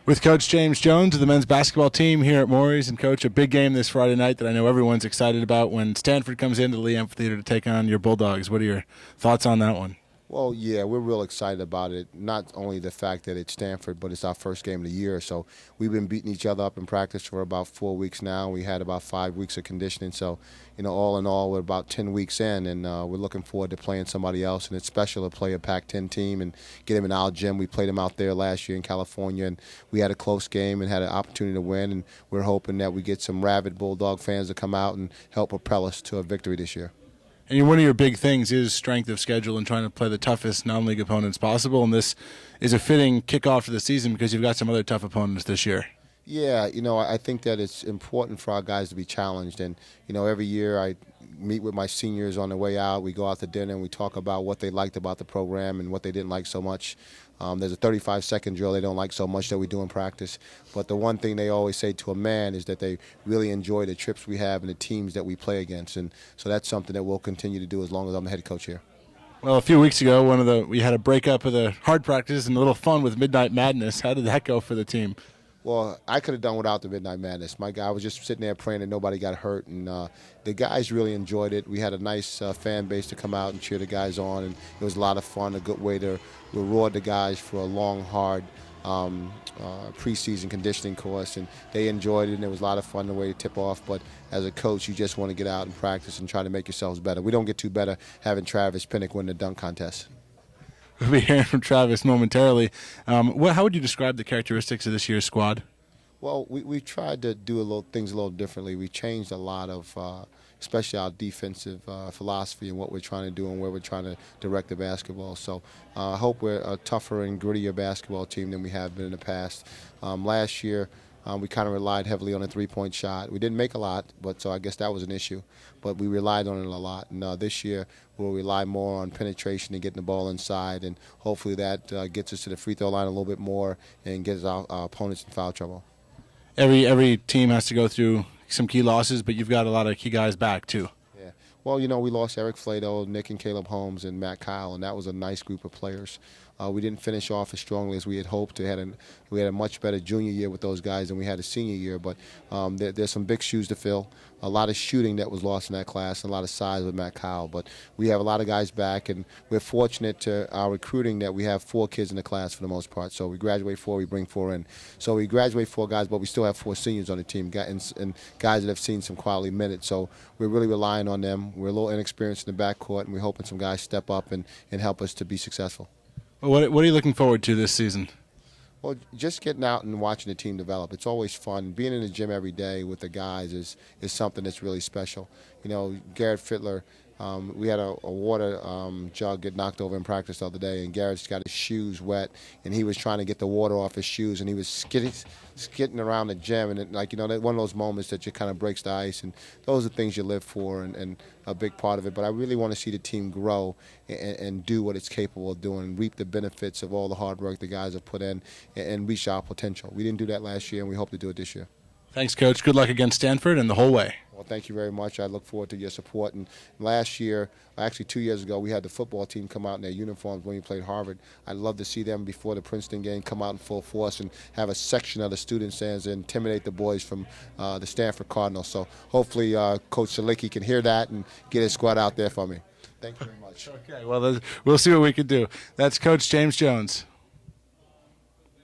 With Coach James Jones of the men's basketball team here at Mory's. And Coach, a big game this Friday night that I know everyone's excited about when Stanford comes into the Lee Amphitheater to take on your Bulldogs. What are your thoughts on that one? Well, yeah, we're real excited about it. Not only the fact that it's Stanford, but it's our first game of the year. So we've been beating each other up in practice for about 4 weeks now. We had about 5 weeks of conditioning. So, all in all, we're about 10 weeks in, and we're looking forward to playing somebody else. And it's special to play a Pac-10 team and get them in our gym. We played them out there last year in California, and we had a close game and had an opportunity to win. And we're hoping that we get some rabid Bulldog fans to come out and help propel us to a victory this year. And one of your big things is strength of schedule and trying to play the toughest non-league opponents possible. And this is a fitting kickoff to the season because you've got some other tough opponents this year. Yeah, I think that it's important for our guys to be challenged. And, every year I meet with my seniors on the way out. We go out to dinner and we talk about what they liked about the program and what they didn't like so much. There's a 35-second drill they don't like so much that we do in practice. But the one thing they always say to a man is that they really enjoy the trips we have and the teams that we play against. And so that's something that we'll continue to do as long as I'm the head coach here. Well, a few weeks ago, we had a breakup of the hard practice and a little fun with Midnight Madness. How did that go for the team? Well, I could have done without the Midnight Madness. My guy was just sitting there praying that nobody got hurt, and the guys really enjoyed it. We had a nice fan base to come out and cheer the guys on, and it was a lot of fun, a good way to reward the guys for a long, hard preseason conditioning course, and they enjoyed it, and it was a lot of fun the way to tip off. But as a coach, you just want to get out and practice and try to make yourselves better. We don't get too better having Travis Pinnock win the dunk contest. We'll be hearing from Travis momentarily. How would you describe the characteristics of this year's squad? Well, we tried to do things a little differently. We changed a lot of, especially our defensive philosophy and what we're trying to do and where we're trying to direct the basketball. So I hope we're a tougher and grittier basketball team than we have been in the past. Last year, we kind of relied heavily on a three-point shot. We didn't make a lot, so I guess that was an issue. But we relied on it a lot. And this year, we'll rely more on penetration and getting the ball inside. And hopefully that gets us to the free throw line a little bit more and gets our opponents in foul trouble. Every team has to go through some key losses, but you've got a lot of key guys back, too. Yeah. Well, we lost Eric Flado, Nick and Caleb Holmes, and Matt Kyle, and that was a nice group of players. We didn't finish off as strongly as we had hoped. We had a much better junior year with those guys than we had a senior year, but there's some big shoes to fill. A lot of shooting that was lost in that class and a lot of size with Matt Kyle. But we have a lot of guys back, and we're fortunate to our recruiting that we have 4 kids in the class for the most part. So we graduate 4, we bring 4 in. So we graduate 4 guys, but we still have 4 seniors on the team and guys that have seen some quality minutes. So we're really relying on them. We're a little inexperienced in the backcourt, and we're hoping some guys step up and help us to be successful. What are you looking forward to this season? Well, just getting out and watching the team develop. It's always fun. Being in the gym every day with the guys is something that's really special. Garrett Fittler, we had a water jug get knocked over in practice the other day, and Garrett's got his shoes wet, and he was trying to get the water off his shoes, and he was skidding around the gym, and one of those moments that just kind of breaks the ice, and those are things you live for and a big part of it. But I really want to see the team grow and do what it's capable of doing, reap the benefits of all the hard work the guys have put in, and reach our potential. We didn't do that last year, and we hope to do it this year. Thanks, Coach. Good luck against Stanford and the whole way. Well, thank you very much. I look forward to your support. And last year, actually 2 years ago, we had the football team come out in their uniforms when we played Harvard. I'd love to see them before the Princeton game come out in full force and have a section of the students and intimidate the boys from the Stanford Cardinals. So hopefully Coach Salicki can hear that and get his squad out there for me. Thank you very much. Okay, well, we'll see what we can do. That's Coach James Jones.